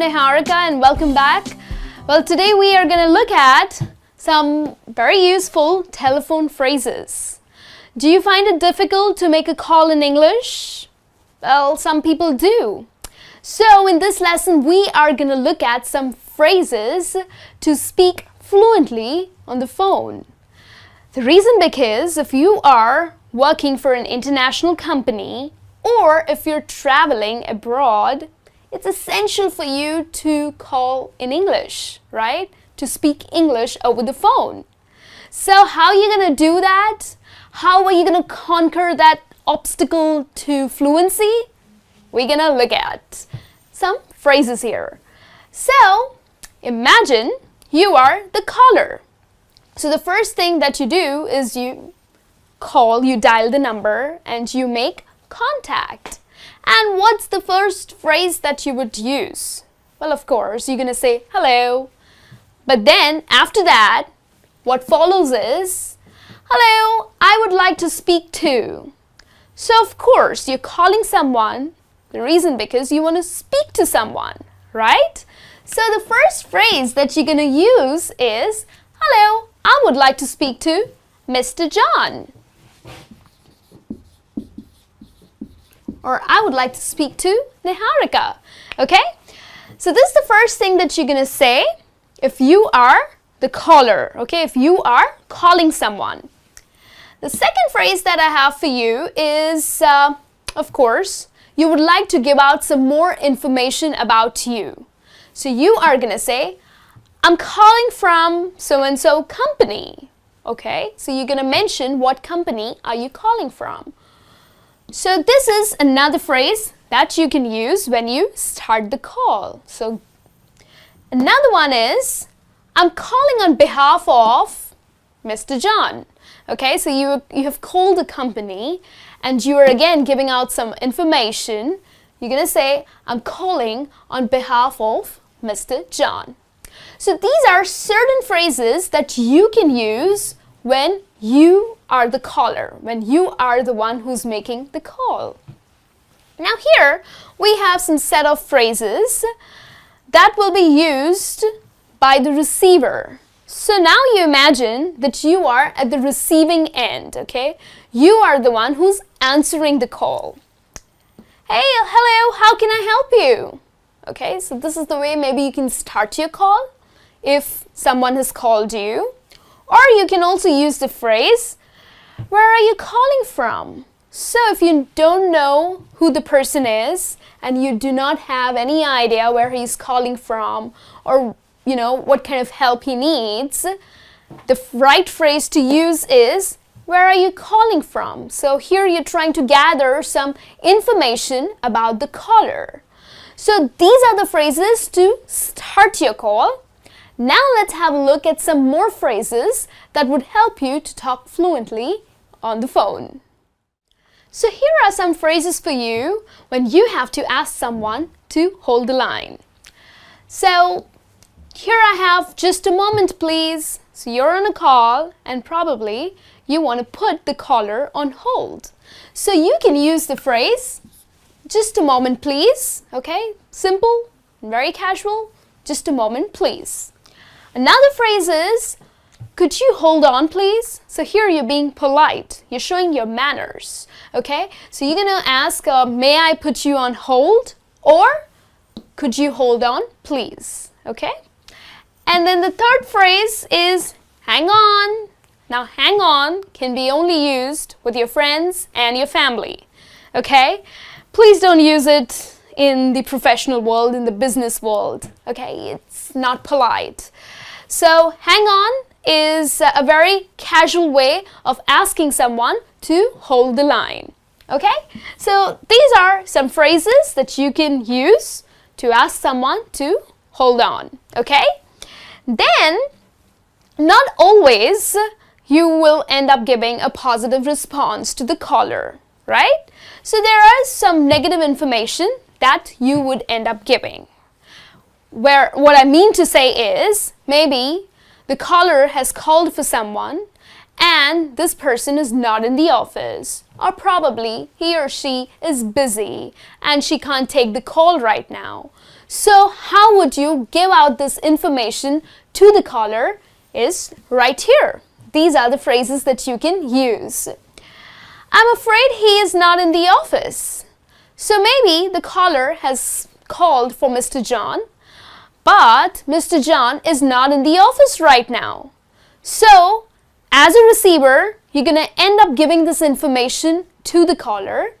Niharika and welcome back. Well, today we are going to look at some very useful telephone phrases. Do you find it difficult to make a call in English? Well, some people do. So in this lesson, we are going to look at some phrases to speak fluently on the phone. The reason because if you are working for an international company or if you're traveling abroad, it's essential for you to call in English, right? To speak English over the phone. So how are you going to do that? How are you going to conquer that obstacle to fluency? We're going to look at some phrases here. So imagine you are the caller. So the first thing that you do is you dial the number and you make contact. And what's the first phrase that you would use? Well, of course, you're going to say hello. But then after that, what follows is, hello, I would like to speak to. So of course, you're calling someone. The reason because you want to speak to someone, right? So the first phrase that you're going to use is, hello, I would like to speak to Mr. John. Or I would like to speak to Niharika. Okay? So this is the first thing that you're going to say if you are the caller. Okay? If you are calling someone. The second phrase that I have for you is, of course, you would like to give out some more information about you. So you are going to say, I'm calling from so-and-so company. Okay? So you're going to mention what company are you calling from. So this is another phrase that you can use when you start the call. So another one is, I'm calling on behalf of Mr. John. Okay, so you have called a company and you are again giving out some information. You're going to say, I'm calling on behalf of Mr. John. So these are certain phrases that you can use when you are the caller, when you are the one who's making the call. Now here we have some set of phrases that will be used by the receiver. So now you imagine that you are at the receiving end, okay? You are the one who's answering the call. Hey, hello, how can I help you? Okay, so this is the way maybe you can start your call if someone has called you. Or you can also use the phrase, where are you calling from? So if you don't know who the person is and you do not have any idea where he's calling from or what kind of help he needs, the right phrase to use is, where are you calling from? So here you're trying to gather some information about the caller. So these are the phrases to start your call. Now let's have a look at some more phrases that would help you to talk fluently on the phone. So here are some phrases for you when you have to ask someone to hold the line. So here I have just a moment please. So you're on a call and probably you want to put the caller on hold. So you can use the phrase, just a moment please. Okay, simple, very casual, just a moment please. Another phrase is, could you hold on please? So here you're being polite. You're showing your manners. Okay? So you're going to ask, may I put you on hold? Or, could you hold on please? Okay? And then the third phrase is, hang on. Now hang on can be only used with your friends and your family. Okay? Please don't use it in the professional world, in the business world. Okay? It's not polite. So hang on is a very casual way of asking someone to hold the line. Okay? So these are some phrases that you can use to ask someone to hold on. Okay? Then, not always you will end up giving a positive response to the caller, right? So there is some negative information that you would end up giving. Where what I mean to say is, maybe the caller has called for someone and this person is not in the office, or probably he or she is busy and she can't take the call right now. So how would you give out this information to the caller is right here. These are the phrases that you can use. I'm afraid he is not in the office. So maybe the caller has called for Mr. John, but Mr. John is not in the office right now. So, as a receiver, you're going to end up giving this information to the caller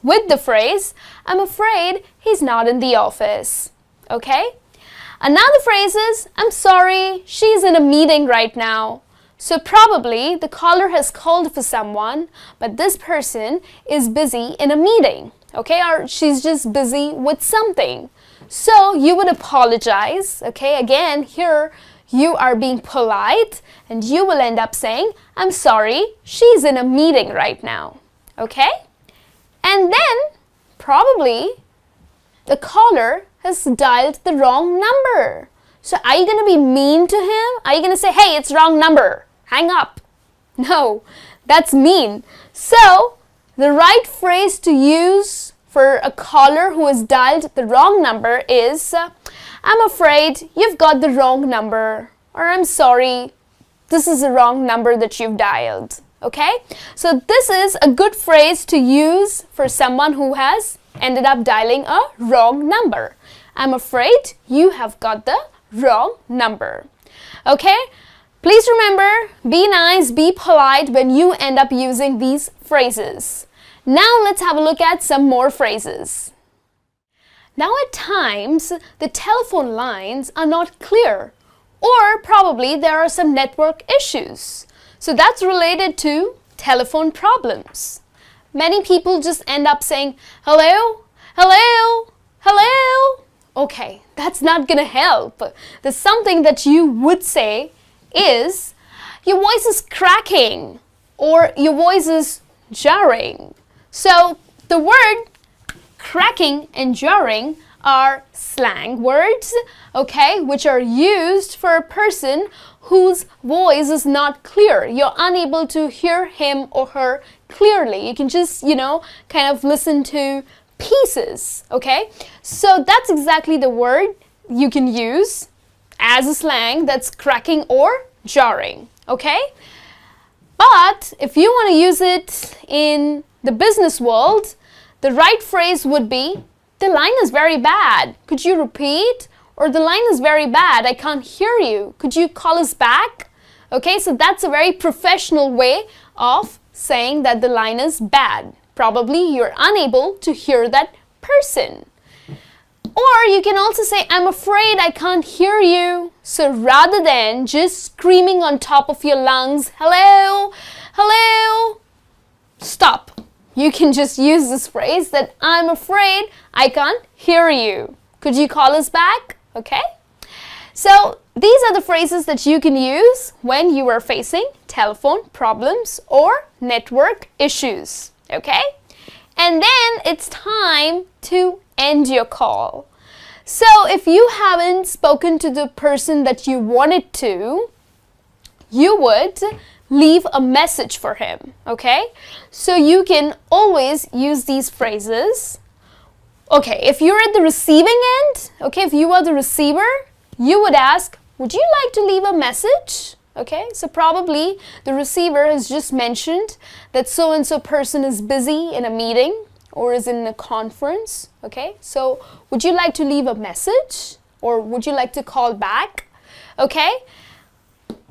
with the phrase, I'm afraid he's not in the office. Okay? Another phrase is, I'm sorry, she's in a meeting right now. So probably the caller has called for someone, but this person is busy in a meeting, okay? Or she's just busy with something. So you would apologize, okay? Again, here you are being polite and you will end up saying, I'm sorry, she's in a meeting right now, okay? And then probably the caller has dialed the wrong number. So are you going to be mean to him? Are you going to say, hey, it's wrong number, hang up? No, that's mean. So the right phrase to use for a caller who has dialed the wrong number is, I'm afraid you've got the wrong number, or I'm sorry, this is the wrong number that you've dialed. Okay? So this is a good phrase to use for someone who has ended up dialing a wrong number. I'm afraid you have got the wrong number. Okay? Please remember, be nice, be polite when you end up using these phrases. Now let's have a look at some more phrases. Now at times, the telephone lines are not clear, or probably there are some network issues. So that's related to telephone problems. Many people just end up saying, hello, hello, hello. Okay, that's not gonna help. There's something that you would say is, your voice is cracking, or your voice is jarring. So the word cracking and jarring are slang words, okay, which are used for a person whose voice is not clear. You're unable to hear him or her clearly. You can just, kind of listen to pieces, okay? So that's exactly the word you can use as a slang, that's cracking or jarring, okay? But if you want to use it in the business world, the right phrase would be, the line is very bad. Could you repeat? Or the line is very bad. I can't hear you. Could you call us back? Okay, so that's a very professional way of saying that the line is bad. Probably you're unable to hear that person. Or you can also say, I'm afraid I can't hear you. So rather than just screaming on top of your lungs, hello, hello, stop. You can just use this phrase that I'm afraid I can't hear you. Could you call us back? Okay? So these are the phrases that you can use when you are facing telephone problems or network issues. Okay? And then it's time to end your call. So if you haven't spoken to the person that you wanted to, you would leave a message for him, okay? So you can always use these phrases. Okay, if you're at the receiving end, okay, if you are the receiver, you would ask, would you like to leave a message? Okay, so probably the receiver has just mentioned that so-and-so person is busy in a meeting or is in a conference, okay? So would you like to leave a message or would you like to call back? Okay?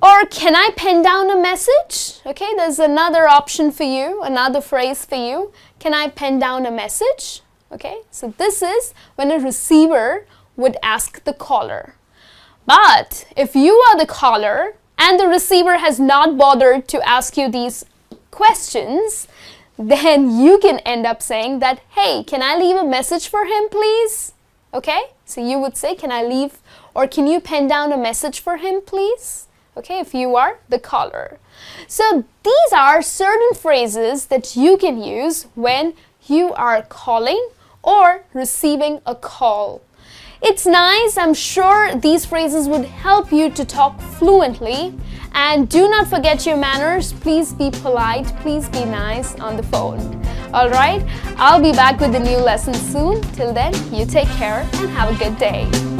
Or can I pen down a message? Okay, there's another option for you, another phrase for you. Can I pen down a message? Okay, so this is when a receiver would ask the caller. But if you are the caller and the receiver has not bothered to ask you these questions, then you can end up saying that, hey, can I leave a message for him, please? Okay, so you would say, can I leave, or can you pen down a message for him, please? Okay, if you are the caller. So these are certain phrases that you can use when you are calling or receiving a call. It's nice. I'm sure these phrases would help you to talk fluently. And do not forget your manners. Please be polite. Please be nice on the phone. Alright, I'll be back with a new lesson soon. Till then, you take care and have a good day.